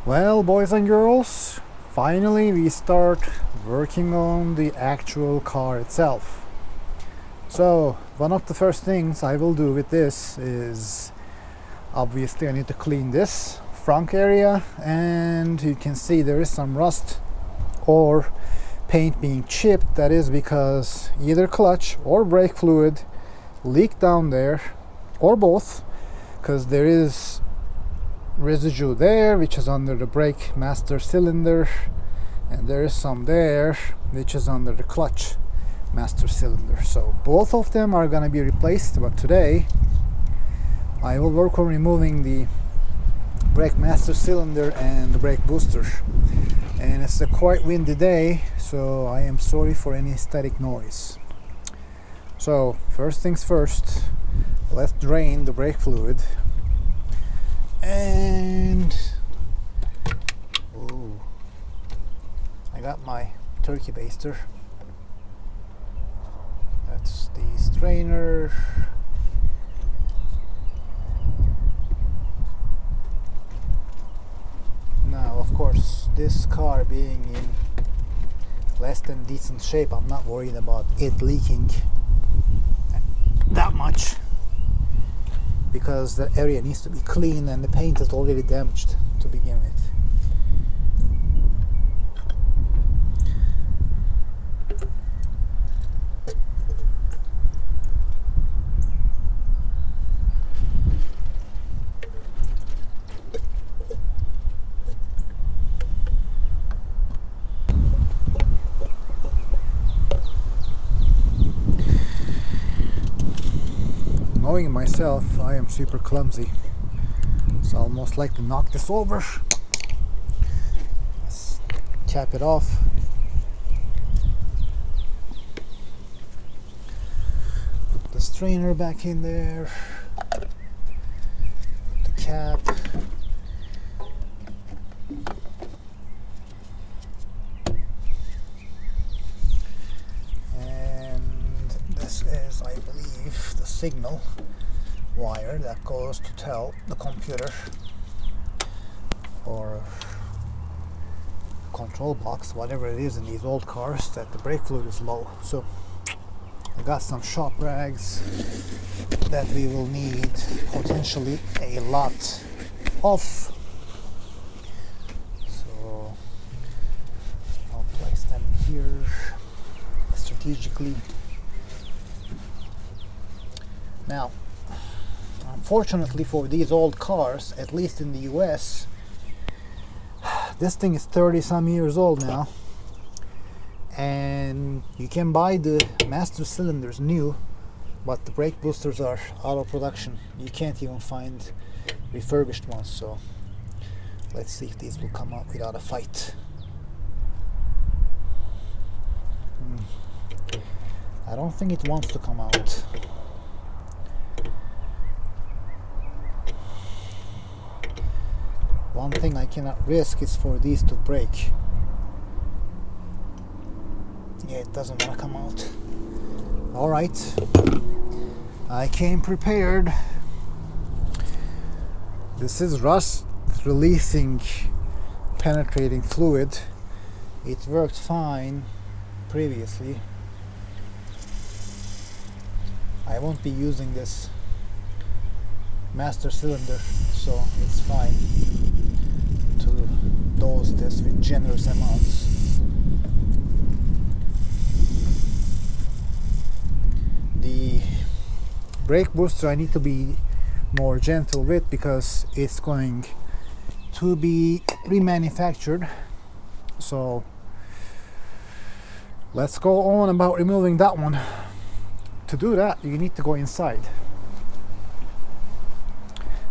Well, boys and girls, finally we start working on the actual car itself. So, one of the first things I will do with this is obviously I need to clean this front area, and you can see there is some rust or paint being chipped. That is because either clutch or brake fluid leaked down there, or both, because there is residue there which is under the brake master cylinder, and there is some there which is under the clutch master cylinder. So both of them are going to be replaced, but today I will work on removing the brake master cylinder and the brake booster. And it's a quite windy day, so I am sorry for any static noise. So first things first, let's drain the brake fluid. And ooh, I got my turkey baster. That's the strainer. Now, of course, this car being in less than decent shape, I'm not worried about it leaking that much, because the area needs to be clean and the paint is already damaged to begin with. Knowing myself, I am super clumsy, so I'll most likely knock this over. Let's cap it off. Put the strainer back in there. Put the cap. And this is, I believe, the signal wire that goes to tell the computer or control box, whatever it is in these old cars, that the brake fluid is low. So I got some shop rags that we will need potentially a lot of. So I'll place them here strategically. Now, unfortunately for these old cars, at least in the US, this thing is 30 some years old now, and you can buy the master cylinders new, but the brake boosters are out of production. You can't even find refurbished ones, so let's see if these will come out without a fight. I don't think it wants to come out. One thing I cannot risk is for these to break. Yeah, it doesn't want to come out. Alright, I came prepared. This is rust releasing penetrating fluid. It worked fine previously. I won't be using this master cylinder, so it's fine to dose this with generous amounts. The brake booster I need to be more gentle with because it's going to be remanufactured. So let's go on about removing that one. To do that, you need to go inside.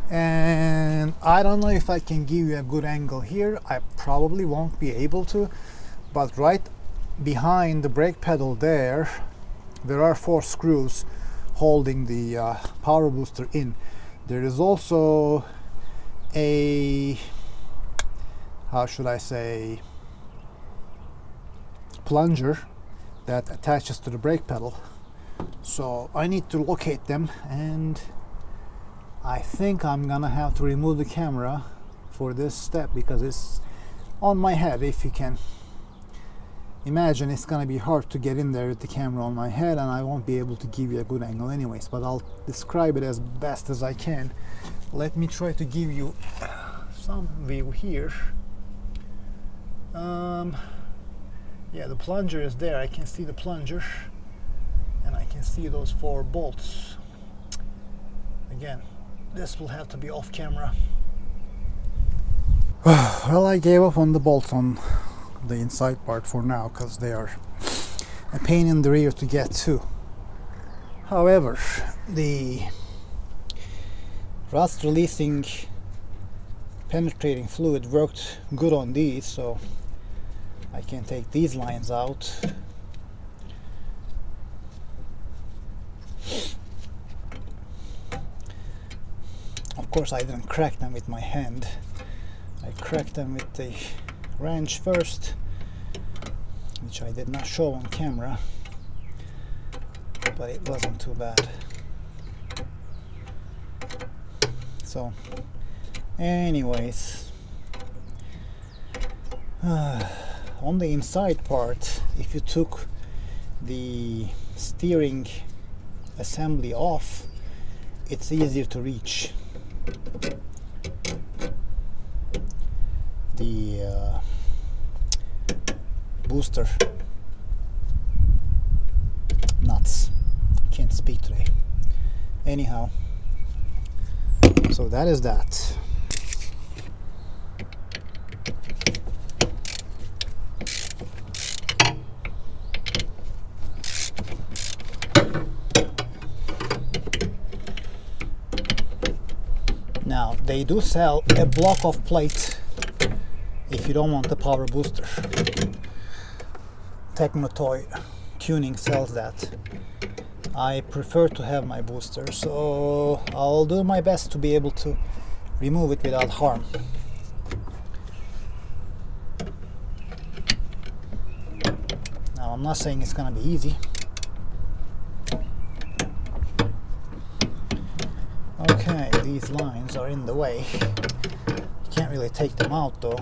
And I don't know if I can give you a good angle here. I probably won't be able to, but right behind the brake pedal there are 4 screws holding the power booster in. There is also a, how should I say, plunger that attaches to the brake pedal. So I need to locate them, and I think I'm gonna have to remove the camera for this step because it's on my head. If you can imagine, it's gonna be hard to get in there with the camera on my head, and I won't be able to give you a good angle anyways, but I'll describe it as best as I can. Let me try to give you some view here. Yeah, the plunger is there. I can see the plunger and I can see those 4 bolts. Again, this will have to be off camera. Well, I gave up on the bolts on the inside part for now because they are a pain in the rear to get to. However, the rust releasing penetrating fluid worked good on these, so I can take these lines out. Of course, I didn't crack them with my hand. I cracked them with the wrench first, which I did not show on camera, but it wasn't too bad. So anyways, on the inside part, if you took the steering assembly off, it's easier to reach. The booster nuts. Can't speak today. Anyhow, so that is that. Now, they do sell a block of plate if you don't want the power booster. Technotoy Tuning sells that. I prefer to have my booster, so I'll do my best to be able to remove it without harm. Now, I'm not saying it's gonna be easy. Okay, these lines are in the way. You can't really take them out though.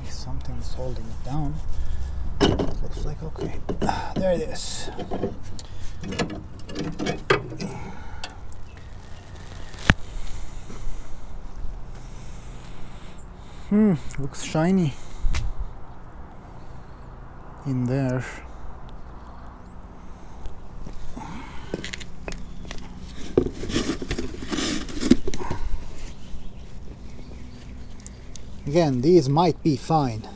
Something's holding it down. Looks like okay. There it is. Looks shiny in there. Again, these might be fine,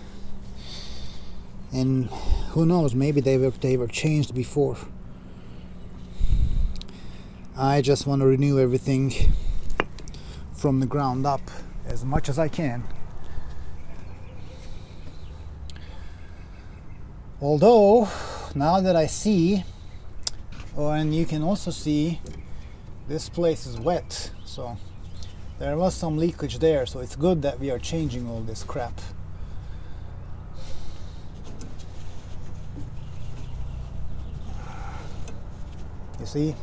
and who knows, maybe they were changed before. I just want to renew everything from the ground up as much as I can. Although, now that I see, and you can also see, this place is wet, so there was some leakage there, so it's good that we are changing all this crap. You see?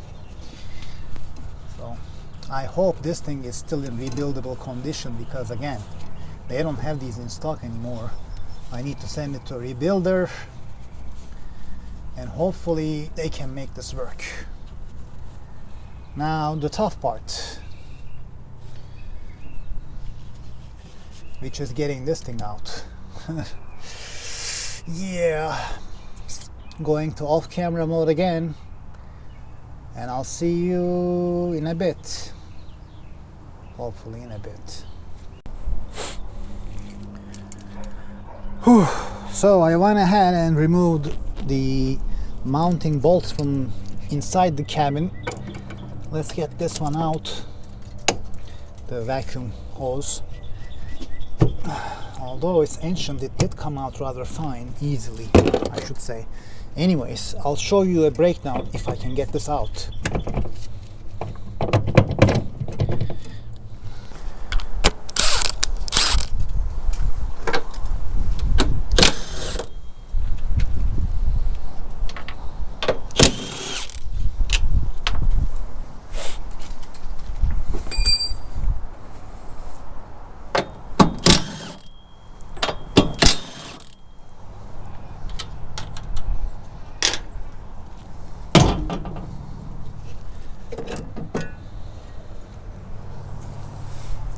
So I hope this thing is still in rebuildable condition, because again, they don't have these in stock anymore. I need to send it to a rebuilder, and hopefully they can make this work. Now the tough part, which is getting this thing out. Yeah, going to off-camera mode again, and I'll see you in a bit. Hopefully in a bit. Whew. So I went ahead and removed the mounting bolts from inside the cabin. let's get this one out, the vacuum hose. Although it's ancient, it did come out rather fine, easily, I should say. Anyways, I'll show you a breakdown if I can get this out.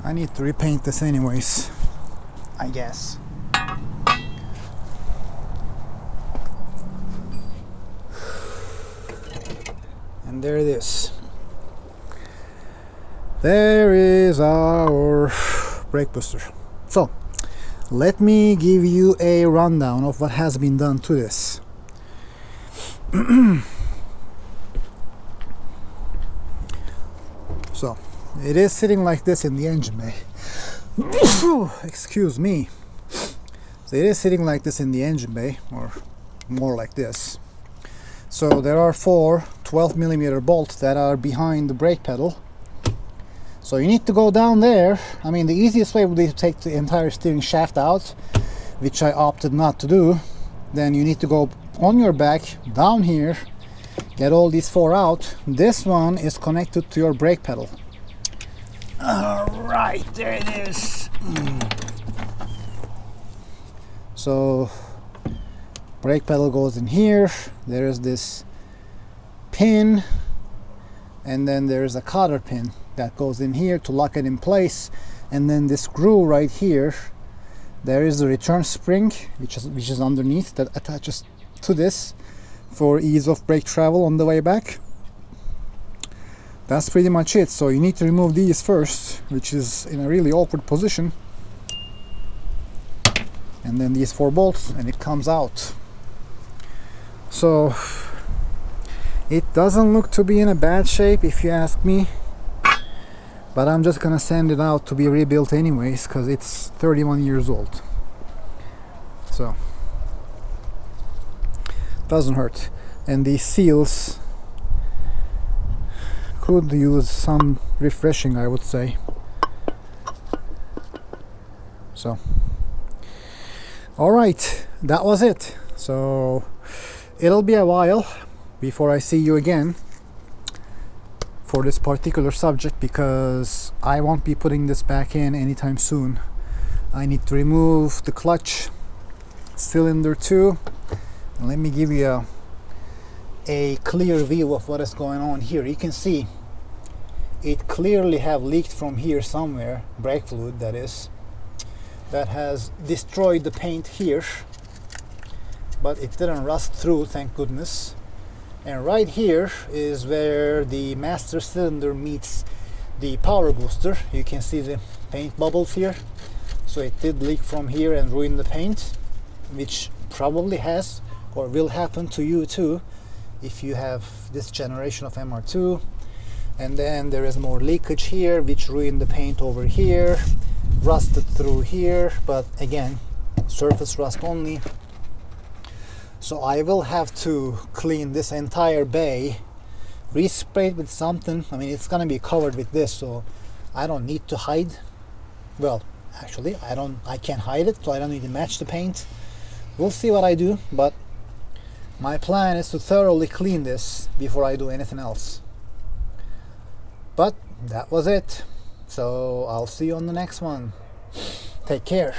I need to repaint this anyways, I guess. And there it is. There is our brake booster. So, let me give you a rundown of what has been done to this. So, it is sitting like this in the engine bay. Excuse me. So it is sitting like this in the engine bay, or more like this. So there are four 12mm bolts that are behind the brake pedal. So you need to go down there. I mean, the easiest way would be to take the entire steering shaft out, which I opted not to do. Then you need to go on your back, down here, get all these four out. This one is connected to your brake pedal. Alright, there it is. So, brake pedal goes in here. There is this pin, and then there is a cotter pin that goes in here to lock it in place. And then this screw right here, there is the return spring, which is underneath, that attaches to this for ease of brake travel on the way back. That's pretty much it. So you need to remove these first, which is in a really awkward position, and then these four bolts, and it comes out. So it doesn't look to be in a bad shape, if you ask me, but I'm just gonna send it out to be rebuilt anyways, because it's 31 years old. So doesn't hurt. And these seals could use some refreshing, I would say. So, alright, that was it. So it'll be a while before I see you again for this particular subject, because I won't be putting this back in anytime soon. I need to remove the clutch cylinder too. And let me give you a clear view of what is going on here. You can see it clearly have leaked from here somewhere, brake fluid that is, that has destroyed the paint here, but it didn't rust through, thank goodness. And right here is where the master cylinder meets the power booster. You can see the paint bubbles here. So it did leak from here and ruin the paint, which probably has or will happen to you too if you have this generation of MR2. And then there is more leakage here, which ruined the paint over here, rusted through here, but again, surface rust only. So I will have to clean this entire bay, respray it with something. I mean, it's gonna be covered with this, so I don't need to hide. Well, actually, I can't hide it, so I don't need to match the paint. We'll see what I do, but my plan is to thoroughly clean this before I do anything else. But that was it. So I'll see you on the next one. Take care.